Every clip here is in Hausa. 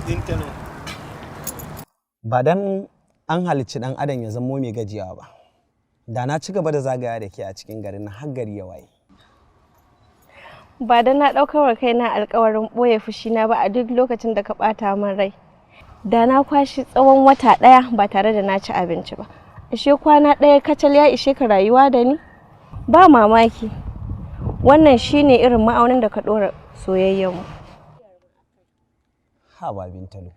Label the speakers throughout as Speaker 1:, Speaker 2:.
Speaker 1: Bintalo.
Speaker 2: Ba dan an halicci dan adam ya zamo mai gajiyawa ba. Da na ci gaba da zagaya da ke a cikin garin na har gari ya waye.
Speaker 3: Ba dan na ɗaukar kaina alƙawarin ɓoye fushina ba a duk lokacin da ka ɓata min rai. Da na kwashi tsawon wata ɗaya ba tare da na ci abinci ba. Ashe kwana ɗaya kacal ya ishe ka rayuwa da ni? Ba mamaki. Wannan shine irin ma'aunin da ka ɗora soyayyenmu.
Speaker 2: Ha ba Bintalo.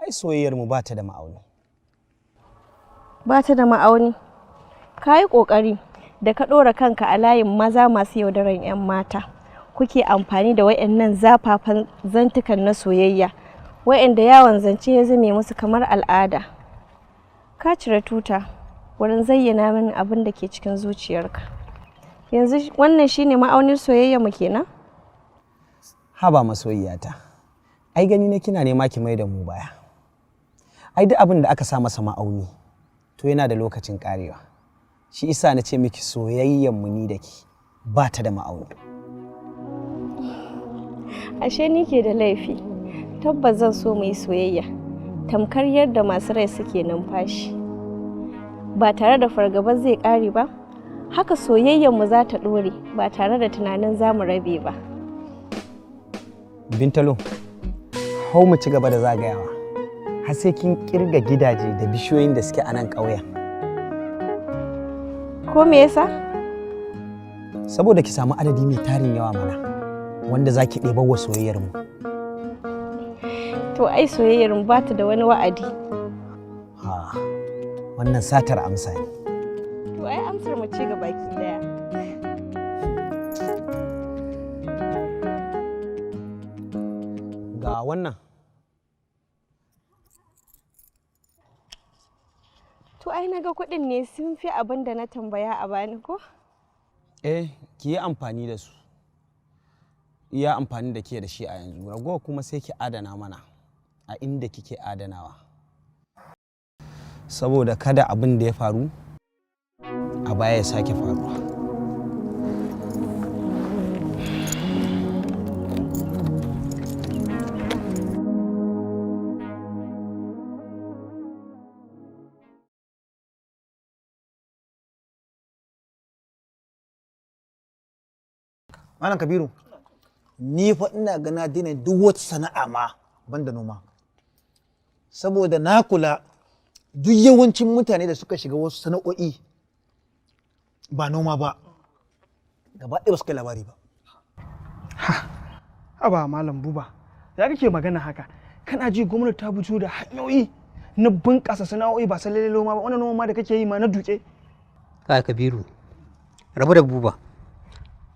Speaker 2: Ai soyayyarmu ba ta da ma'auni.
Speaker 3: Ba ta da ma'auni. Ka yi ƙoƙari da ka ɗora kanka a layin maza masu yaudaran 'yan mata. Kuke amfani da waɗannan zafafan zantukan na soyayya, waɗanda yawon zance ya zame musu kamar al'ada. Ka cire tuta wurin zayyana min abin da ke cikin zuciyarka. Yanzu wannan shine ma'aunin soyayya mu kenan?
Speaker 2: Haba masoyiyata. Ai gani na kina nema ki mai da mu baya. Ai duk abin da aka sa masa ma'auni to yana da lokacin karewa. Shi isa na ce miki soyayyen mu ni da ki ba ta da ma'auni.
Speaker 3: Ashe ni ke da laifi. Tabbas zan so mu yi soyayya tamkar yadda masu rai suke numfashi. Ba tare da fargabar zai ƙare ba, haka soyayyarmu za ta ɗore ba tare da tunanin za mu rabe ba.
Speaker 2: Bintalo, hau mu ci gaba da zagayawa har sai kin kirga gidaje da bishiyoyin da suke a nan ƙauyen.
Speaker 3: Ko me yasa?
Speaker 2: Saboda ki samu adadi mai tarin yawa mana wanda za ki ɗebar wa soyayyarmu.
Speaker 3: To ai soyayyarmu ba ta da wani wa'adi.
Speaker 2: Ha, wannan satar amsa ne.
Speaker 3: To ai amsar mu ce ga baki daya.
Speaker 2: Ga wannan.
Speaker 3: To ai naga kuɗin ne sun fi abin da na tambaya a bani ko?
Speaker 2: Ki yi amfani da su. Iya amfani da ke da shi a yanzu. Ragowa kuma sai ki adana mana a inda kike adanawa. Saboda kada abin da ya faru a baya ya sake faruwa.
Speaker 1: Malam Kabiru, ni fa ina gana daina duk wata sana'a ma banda noma. Saboda na kula duk yawancin mutane da suka shiga wasu sana'o'i ba noma ba, gaba ɗaya ba su kai labari ba.
Speaker 4: Haba Malam Buba, ya kake magana haka? Kana ji gwamnati ta fito da hanyoyi na bunƙasa sana'o'i ba sai lalle noma ba, wannan noma da kake yi ma na duke.
Speaker 5: Kai Kabiru, rabu da Buba.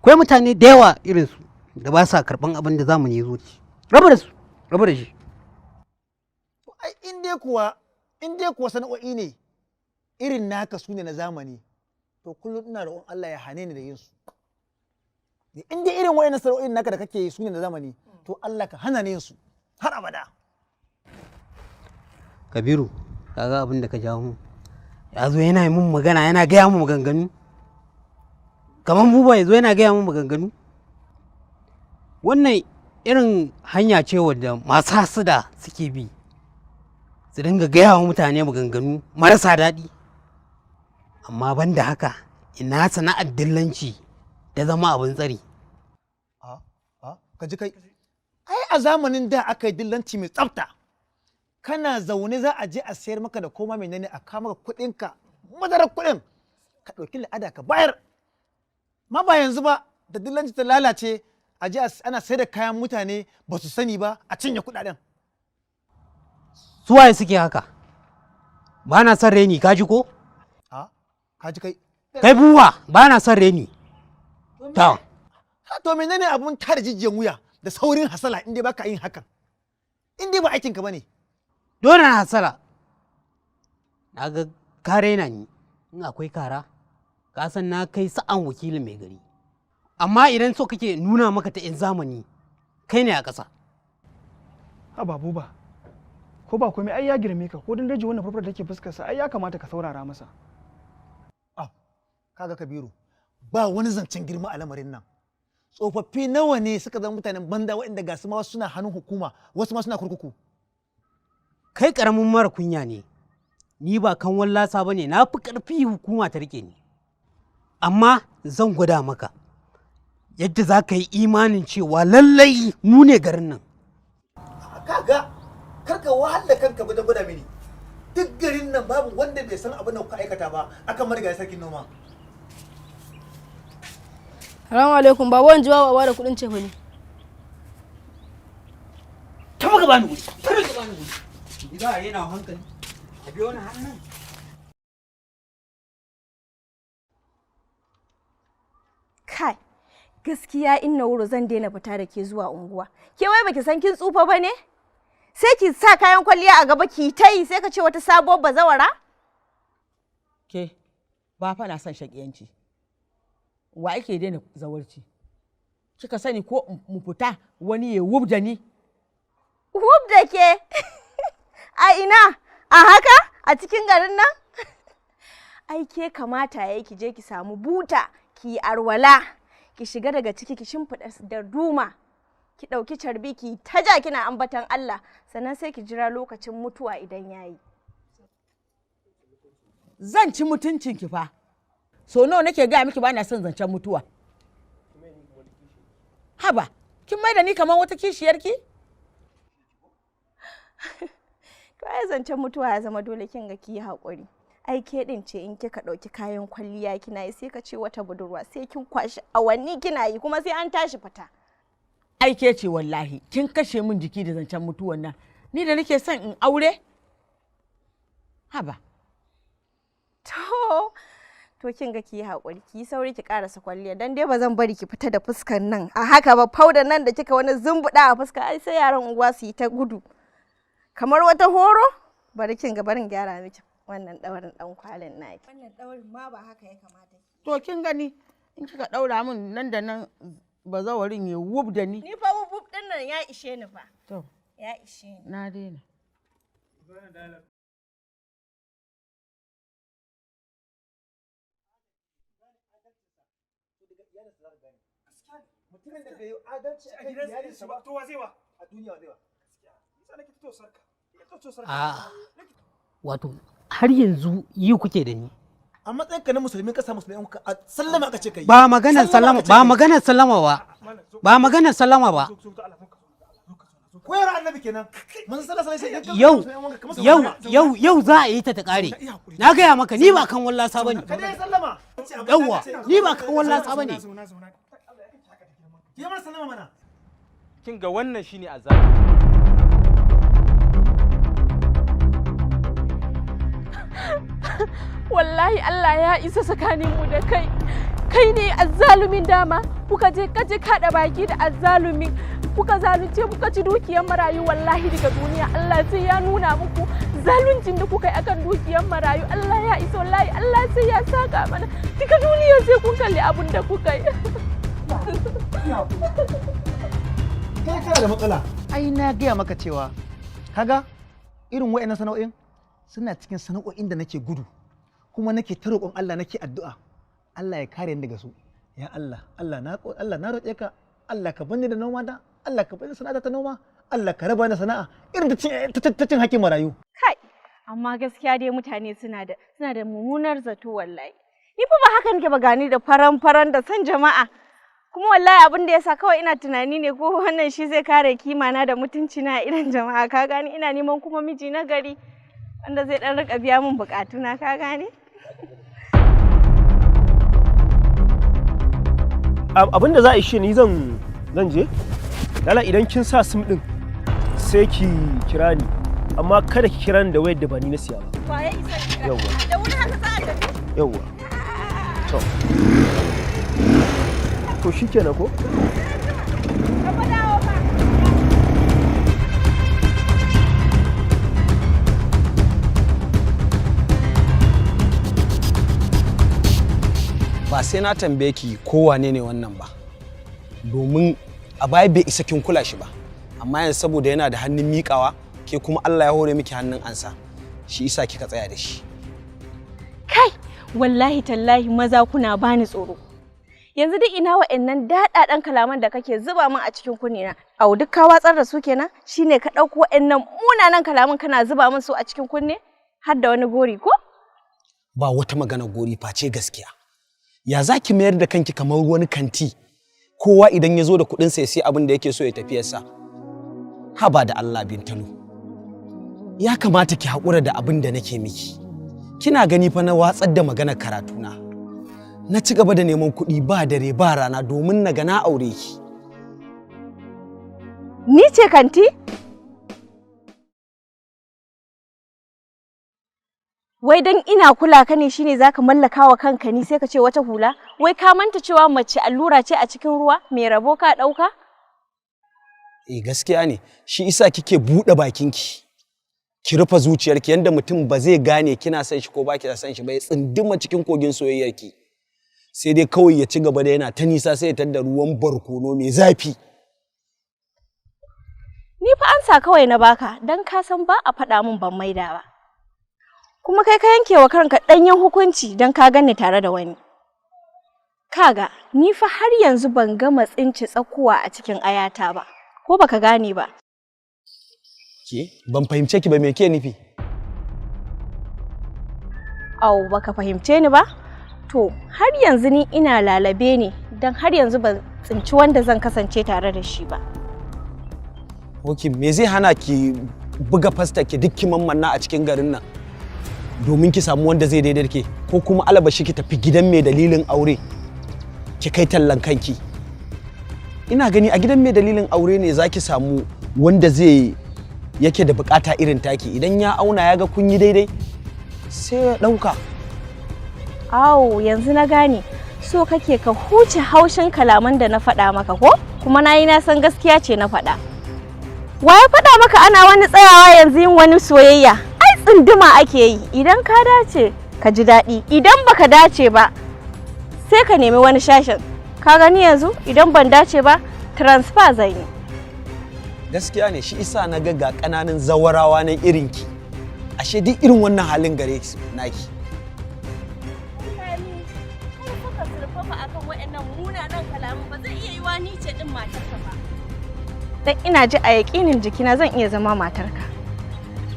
Speaker 5: Akwai mutane da yawa irinsu da ba sa karɓan abin da zamani ya zo ci. Rabu da su, rabu da shi.
Speaker 1: Ai in dai kuwa sana'o'i ne irin naka su ne na zamani, to kullum ina roƙon Allah ya hane ni da yin su. In dai irin wayannan sana'o'in naka da kake yi su ne na zamani, to Allah ka hana ni yin su har abada.
Speaker 5: Kabiru, kaga abin da ka jawo mu. Ya zo yana yi mun magana, yana gaya mu maganganu. Kamar Buba ya zo yana gaya mu maganganu. Wannan irin hanya ce wadda masu hasada suke bi su dinga gaya wa mutane maganganu marasa daɗi. Amma ban da haka ina sana'ar dillanci da zama abin tsari.
Speaker 1: Ka ji kai, ai a zamanin da aka yi dillanci mai tsafta. Kana zaune za a je a sayar maka da koma menene a kama kuɗinka, madarar kuɗin, ka ɗauki la'ada ka bayar. Ma ba yanzu ba da dillanci ta lalace a je ana sai da kayan mutane ba su sani ba a cinye kuɗaɗen.
Speaker 5: Suwaye suke haka? Ba na son reni, kaji ko?
Speaker 1: Kaji kai.
Speaker 5: Kai Buba, ba na son reni. Ta.
Speaker 1: To menene abun tare jijiyan wuya da saurin hasala in dai baka yin hakan? In dai ba aikinka ba ne.
Speaker 5: Dole na hasala. Na ga kare na ni, in akwai kara. Ka san na kai sa'an wakilin mai gari. Amma idan so kake nuna maka ta 'yan zamani, kai ne a ƙasa.
Speaker 4: Haba Buba, ko ba komai ai ya girme ka, ko dan daji wannan farfar da take fuskarsa ai ya kamata ka saurara masa.
Speaker 1: Kaga Kabiru, ba wani zancen girma a lamarin nan. Tsofaffi nawa ne suka zama mutanen banda waɗanda ga su ma wasu suna hannun hukuma, wasu ma suna kurkuku.
Speaker 5: kai ƙaramin mara kunya ne, ni ba kan wallasa ba ne, na fi ƙarfi hukuma ta rike ni. Amma zan gwada maka yadda za ka yi imanin cewa lallai mu ne garin nan.
Speaker 1: Kaga, karka wahala kanka wajen gwada mini. Duk garin nan babu wanda bai san abin da kuka aikata ba akan marigayi sarkin noma.
Speaker 6: Salamu alaikum, babu wani jiwa ba da kuɗin cefa ne.
Speaker 5: Ta maka bani wuri, ta maka bani wuri. Idan a yana hankali, a biyo wani hannun.
Speaker 3: Kai, gaskiya inna wuro zan daina fita da ke zuwa unguwa. Ke wai baki san kin tsufa ba ne? Sai ki sa kayan kwalliya a gaba ki ta yi sai ka ce wata sabuwar bazawara?
Speaker 7: Ke, ba fa na son shakiyanci. Wa ake daina zawarci? Kika sani ko mu fita wani ya wub da ni?
Speaker 3: Wub da ke? A ina? A haka? A cikin garin nan? Ai ke kamata yayi ki je ki samu buta, ki arwala, ki shiga daga ciki ki shimfiɗa da duma, ki ɗauki carbi ki ta ja kina ambatan Allah, sannan sai ki jira lokacin mutuwa idan yayi.
Speaker 7: Zan ci mutuncin ki fa. So nawa nake gaya miki ba na son zancen mutuwa. Haba, kin mai da ni kamar wata kishiyarki?
Speaker 3: Kai zancen mutuwa ya zama dole kin ga ki yi haƙuri. Ai ke din ce in kika ɗauki kayan kwalliya kina yi sai ka ce wata budurwa sai kin kwashi awanni kina yi kuma sai an tashi fita.
Speaker 7: Ai ke ce wallahi kin kashe min jiki da zancen mutuwan nan. Ni da nake son in aure? Haba.
Speaker 3: To kin ga ki yi haƙuri, ki yi sauri ki ƙarasa kwalliya dan dai ba zan bari ki fita da fuskar nan a haka ba, fauda nan da kika wani zumbuɗa a fuska ai sai yaran unguwa su yi ta gudu. Kamar wata horo? Bari kin ga barin gyara miki wannan ɗaurin ɗan kwalin naki. Wannan ɗaurin ma ba haka ya kamata.
Speaker 7: To kin gani in kika ɗaura min nan da nan bazawarin ya wub da ni.
Speaker 3: Ni fa wub ɗin nan ya ishe ni fa.
Speaker 7: To.
Speaker 3: Ya ishe ni.
Speaker 7: Na daina.
Speaker 1: Mutumin da bai yi adalci a kan iyalinsa ba, to wa zai wa? A duniya wa zai wa? Gaskiya, nake fito sarka.
Speaker 5: Wato har yanzu yi kuke da ni.
Speaker 1: A matsayinka na musulmin kasa musulmi a sallama aka ce kai.
Speaker 5: Ba maganar sallama ba. Ba maganar sallama ba.
Speaker 1: Koyar annabi kenan. Mun sallallahu alaihi
Speaker 5: Yau za a yi ta kare. Na gaya maka ni ba kan wallasa bane.
Speaker 1: Ka dai sallama.
Speaker 5: Yawwa, ni ba kan wallasa bane.
Speaker 1: Ki mana sallama mana.
Speaker 8: Kin ga wannan shine azabi.
Speaker 6: Wallahi Allah ya isa tsakaninmu da kai. Kai ne azzalumin dama. Kuka je kaje kada baki da azzalumin. Kuka zalunce kuka ci dukiyar marayu, wallahi daga duniya Allah sai ya nuna muku zaluncin da kuka yi akan dukiyar marayu. Allah ya isa wallahi Allah sai ya saka mana. Daga duniya sai kun kalli abin da kuka yi.
Speaker 1: Kai kana da matsala. Ai na gaya maka cewa kaga irin wayannan sana'o'in suna cikin sana'o'in da nake gudu kuma nake ta roƙon Allah, nake addu'a Allah ya kare ni daga su. Ya Allah, Allah na roƙe ka, Allah ka bani da noma da, Allah ka bani sana'a ta noma, Allah ka raba ni sana'a irin ta cin hakkin marayu.
Speaker 3: Kai, amma gaskiya dai mutane suna da mummunar zato wallahi. Ni fa ba haka nake ba, gani da faran da san jama'a. Kuma wallahi abin da yasa kawai ina tunani ne ko wannan shi zai kare kimana da mutunci na idan jama'a, ka gani ina neman kuma miji na gari wanda zai dan rika biya min bukatuna, ka gani.
Speaker 9: Abin da za a yi shi ni zan je lala idan kin sa sim din sai ki kira ni, amma kada ki kira ni da wayar da ba ni na siya ba.
Speaker 3: Waye isa kira?
Speaker 9: Yawwa.
Speaker 3: Da wuri haka za a tafi?
Speaker 9: Yawwa. To shikenan ko?
Speaker 3: Ka dawo fa.
Speaker 2: Ba sai na tambaye ki ko wane ne wannan ba, domin a baya bai isa kin kula shi ba, amma yanzu saboda yana da hannun miƙawa ke kuma Allah ya hore miki hannun ansa, shi isa kika tsaya da shi.
Speaker 3: Kai, wallahi tallahi maza kuna bani tsoro. Yanzu duk ina wa'annan daɗaɗan kalaman da kake zuba min a cikin kunnena. Au duk ka watsar da su kenan? Shine ka ɗauko wa'annan munanan kalaman kana zuba min su a cikin kunne? Har da wani gori ko?
Speaker 2: Ba wata magana gori face gaskiya. Ya za ki mayar da kanki kamar wani kanti? Kowa idan ya zo da kuɗinsa ya sai abin da yake so ya tafiyarsa. Haba da Allah Bintalo. Ya kamata ki haƙura da abin da nake miki. Kina gani fa na watsar da maganar karatuna. Na ci gaba da neman kuɗi ba dare ba rana domin na ga na aure ki.
Speaker 3: Ni ce kanti? Wai dan ina kula ka ne shine zaka mallaka wa kanka ni sai ka ce wata hula? Wai ka manta cewa mace allura ce a cikin ruwa mai rabo ka ɗauka?
Speaker 2: Gaskiya ne, shi isa kike buɗe bakinki. Ki rufe zuciyarki yanda mutum ba zai gane kina son shi ko ba ki son shi ba ya tsinduma cikin kogin soyayyarki. Sai dai kawai ya ci gaba da yana ta nisa sai ya tadda ruwan barkono mai zafi.
Speaker 3: Ni fa ansa kawai na baka dan ka san ba a faɗa min ban maida ba. Kuma kai ka yanke wa kanka ɗanyen hukunci dan ka ganni tare da wani. Kaga, ni fa har yanzu ban gama tsinci tsakuwa a cikin ayata ba. Ko baka gane ba?
Speaker 2: Ke? Ban fahimce ki ba me ke nufi?
Speaker 3: Au, baka fahimce ni ba? To, har yanzu ni ina lalabe ne don har yanzu ban tsinci wanda zan kasance tare da shi ba.
Speaker 2: Ok, me zai hana ki buga fasta ki duk manna a cikin garin nan? Domin ki samu wanda zai daidai ke ko kuma alabashi ki tafi gidan mai dalilin aure ki kai tallan kanki. Ina gani a gidan mai dalilin aure ne zaki samu wanda zai yake da bukata irin taki, idan ya auna ya ga kun yi daidai sai ya dauka.
Speaker 3: Awo, yanzu na gane. So kake ka huce haushin kalaman da na faɗa maka ko? Kuma na san gaskiya ce na faɗa. Wa ya faɗa maka ana wani tsayawa yanzu yin wani soyayya? Ai tsunduma ake yi. Idan ka dace ka ji daɗi, idan baka dace ba sai ka nemi wani shashin. Ka gani yanzu idan ban dace ba transfer zan yi.
Speaker 2: Gaskiya ne, shi isa na ga ƙananan zawarawa na irinki. Ashe duk irin wannan halin gare ki naki.
Speaker 3: Dan ina ji a yaƙinin jikina zan iya zama matarka.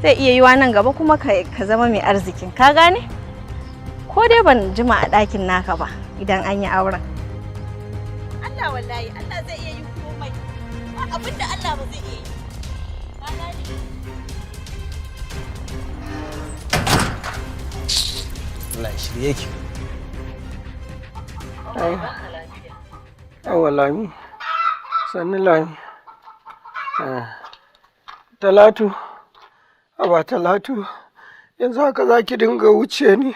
Speaker 3: Zai iya yiwa nan gaba kuma ka zama mai arzikin. Ka gane? Ko dai ban jima a ɗakin naka ba idan an yi auren. Allah wallahi, Allah zai iya yi komai. Ba abin da Allah ba zai iya yi. Ka gane?
Speaker 2: Allah ya shirye ki.
Speaker 9: Ai Lami. Sannu Lami. Talatu. Aba Talatu. Yanzu haka za ki dinga wuce ni.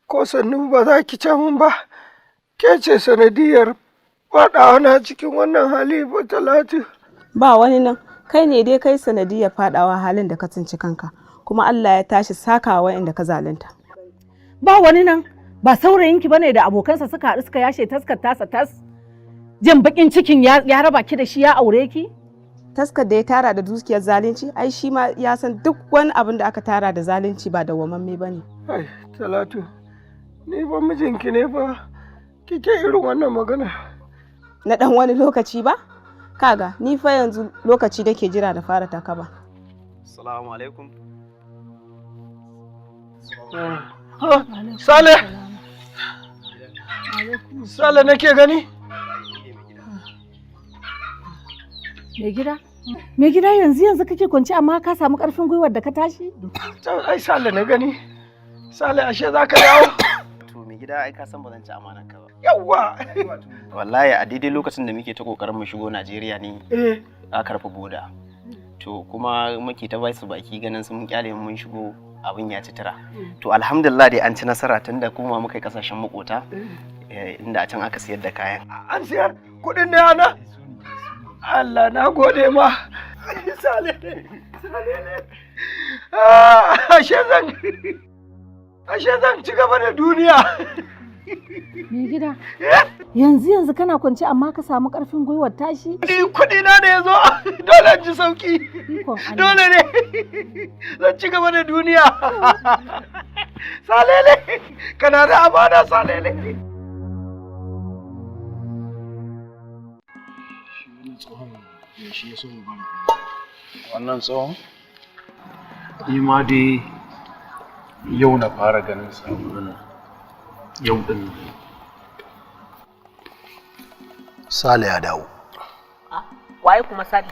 Speaker 9: Ko sannu ba za ki ce min ba. Ke ce sanadiyar faɗawa na cikin wannan hali ba Talatu.
Speaker 10: Ba wani nan. Kai ne dai kai sanadiyar faɗawa halin da ka tsinci kanka. Kuma Allah ya tashi sakawa inda ka zalunta.
Speaker 11: Ba wani nan. Ba saurayinki bane da abokansa suka haɗu suka yashe taskar tasa tas. Jin bakin cikin ya raba ki da shi ya aure ki?
Speaker 10: Taskar da ya tara da dukiyar zalunci, ai shi ma ya san duk wani abin da aka tara da zalunci ba dawwamamme bane.
Speaker 9: Ai Talatu, ni ba mijinki ne fa kike irin wannan magana.
Speaker 10: Na dan wani lokaci ba? Kaga, ni fa yanzu lokaci nake jira da fara takaba.
Speaker 12: Assalamu alaikum.
Speaker 9: Sale! Sale nake gani?
Speaker 11: Me gida yanzu kake kwanci amma ka samu karfin gwiwar da ka tashi?
Speaker 9: Ai Sale na gani. Sale ashe za ka dawo?
Speaker 12: To me gida ai ka san ba zan ci amanar ka ba.
Speaker 9: Yawwa!
Speaker 12: Wallahi a daidai lokacin da muke ta kokarin mu shigo Najeriya ne. Aka rufe boda. To kuma muke ta bai su baki ganin sun kyale mun shigo abin ya ci tira. To alhamdulillah dai an ci nasara tunda kuma muka yi kasashen makota inda a can aka siyar da kayan.
Speaker 9: An siyar kuɗin ne ana? Allah na gode ma. Sale ne. Ashe zan ci gaba da duniya.
Speaker 11: Me gida? Yanzu kana kwance amma ka samu karfin gwiwar tashi?
Speaker 9: Kuɗi na ne yazo. Dole in ji sauki. Dole ne. Zan ci gaba da duniya. Salele, kana da amana Salele. tsohon yaushe ya so mu bari wannan tsohon ni ma dai yau na fara ganin sabon yau din Sale ya dawo.
Speaker 11: Waye kuma Sale?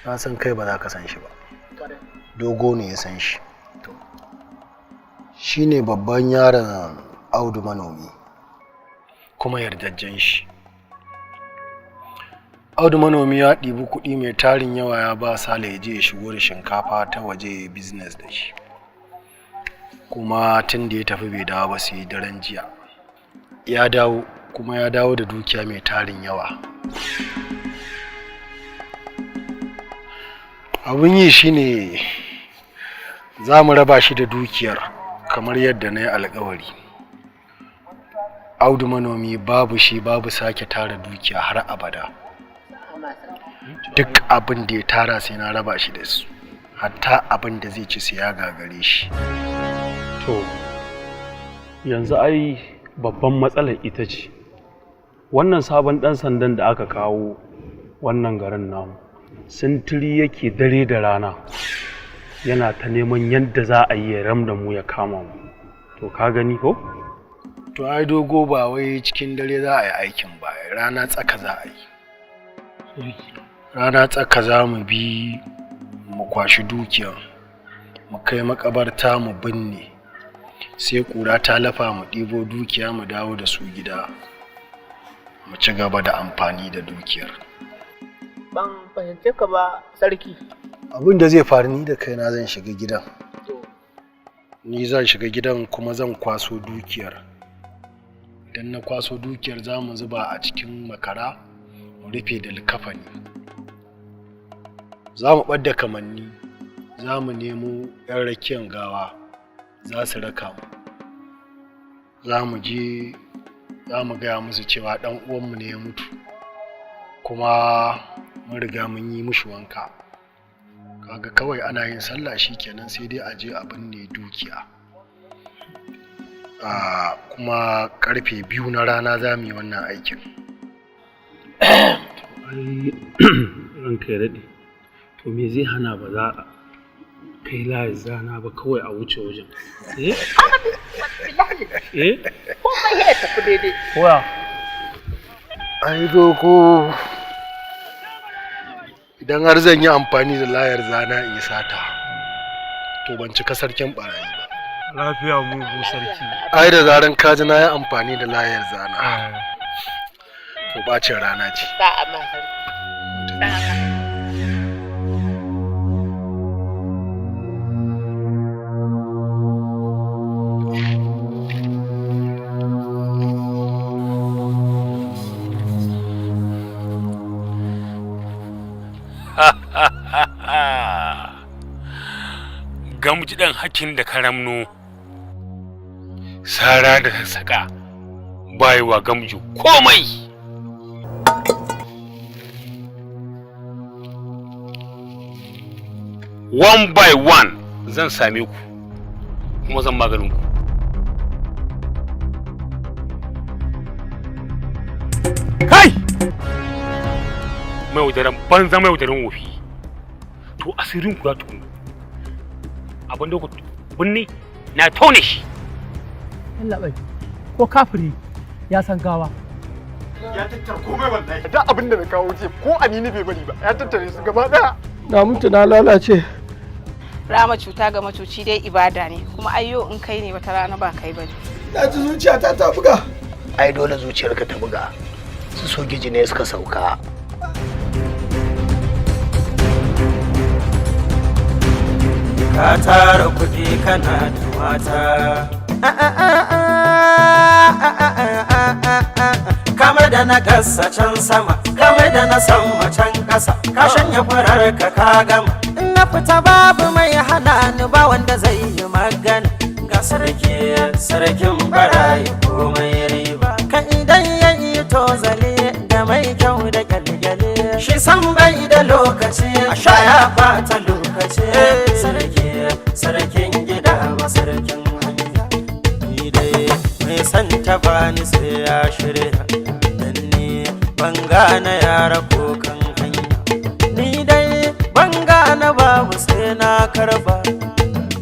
Speaker 9: Na san kai ba za ka san shi ba. Dogo ne ya san shi. Shi ne babban yaron Audu manomi kuma yardajjen shi. Audu manomi ya ɗibi kuɗi mai tarin yawa ya ba Sale ya je ya shigo da shinkafa ta waje business da shi. Kuma tun da ya tafi bai dawo ba sai daren jiya. Ya dawo kuma ya dawo da dukiya mai tarin yawa. Abin yi shine za mu raba shi da dukiyar kamar yadda na yi alkawari. Audu manomi babu shi babu sake tara dukiya har abada. Duk abin da ya tara sai na raba shi da su, hatta abin da zai ci sai ya gagare shi.
Speaker 13: To, yanzu ai babban matsalar ita ce, wannan sabon ɗan sandan da aka kawo wannan garin namu, sintiri yake dare da rana, yana ta neman yadda za a yi ya ramda mu ya kama mu. To, ka gani ko?
Speaker 9: To, ai dogo ba wai cikin dare za a yi aikin ba, rana tsaka za a yi. Rana tsaka za mu bi mu kwashi dukiyar, mu kai makabarta mu binne. Sai kura ta lafa mu ɗibo dukiya mu dawo da su gida mu ci gaba da amfani da dukiyar.
Speaker 11: Ban fahimce ka ba sarki.
Speaker 9: Abin da zai faru ni da kaina zan shiga gidan. Ni zan shiga gidan kuma zan kwaso dukiyar. Idan na kwaso dukiyar za mu zuba a cikin makara mu rufe da likafani. Za mu ɓadda kamanni, za mu nemo 'yan rakiyan gawa. Za su raka mu, za mu je za mu gaya musu cewa ɗan uwanmu ne ya mutu kuma mun riga mun yi mushi wanka. Kaga kawai ana yin sallah shikenan sai dai a je a binne dukiya. Kuma karfe 2 na rana za mu yi wannan aikin.
Speaker 13: Ranka ya daɗe, to me zai hana ba za a kai layin zana ba kawai a wuce wajen?
Speaker 11: Komai ya tafi daidai.
Speaker 13: Wa?
Speaker 9: Ai dogo, idan har zan yi amfani da layar zana in yi sata, to ban cika sarkin barayi ba.
Speaker 13: Lafiya mugu sarki.
Speaker 9: Ai da zaran kaji na yi amfani da layar zana, to bacin rana ce.
Speaker 11: Sa'a ma sarki.
Speaker 13: Gamji ɗan hakin da karamno, sara da saka bayewa gamji komai. One by one zan same ku kuma zan maganin ku. Kai! Mai wudaran banza mai wudaran wofi. To asirin ku za ta kunu. Abin da ku binne na tone shi.
Speaker 14: Allah bai ko kafiri ya san gawa.
Speaker 4: Ya tattara komai wallahi. Da abin da na kawo ce ko Aminu bai bari ba. Ya tattare su gaba daya.
Speaker 9: Na mutu na lalace.
Speaker 10: Rama cuta ga macuci dai ibada ne, kuma ayyo in kai ne wata rana ba kai bane.
Speaker 9: Na ji zuciyata ta buga.
Speaker 12: Ai dole zuciyarka ta buga. Su sogiji ne suka sauka.
Speaker 15: Ka tara kuɗi kana da mata. Kamar da na gasa can sama, kamar da na sama can ƙasa, ka shanya farar ka gama. In na fita babu mai hana ni ba wanda zai yi magana. Ga sarkin barayi komai riba. Ka idan ya yi tozali da mai kyau da kyalkyale. Shi san bai da lokaci, a sha ya bata lokaci. Sarkin gida ba sarkin hanya. Ni dai mai san ta bani sai ya shirya. Dan ni ban gane yara ko kan hanya ni dai ban gane babu sai na karba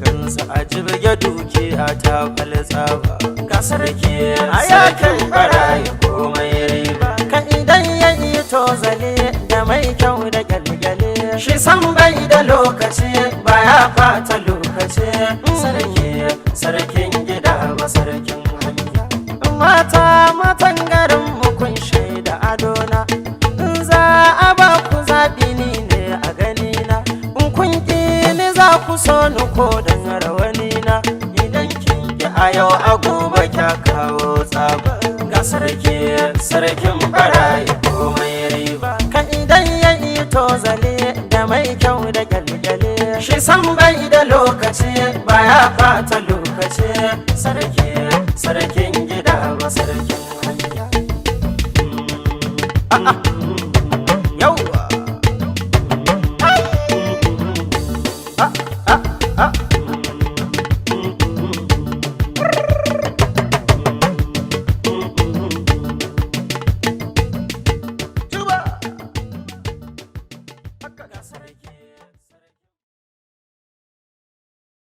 Speaker 15: kansa a jirge dukiya ta falsa ba ga sarki a yakin barayi komai riba ka idan ya yi tozale da mai kyau da gyalgyale shi san bai da lokaci baya fata lokaci sarkin gida ba sarkin hanya matan garin mu kun shaida adona in za a ba ku zaɓi ni ne a ganina in kun ƙi ni za ku so ni ko dan rawani na idan kin ƙi a yau a gobe kya kawo tsaba ga sarkin barayi komai riba ka idan ya yi tozale da mai kyau da gyalgyale shi san bai da lokaci baya fata lokaci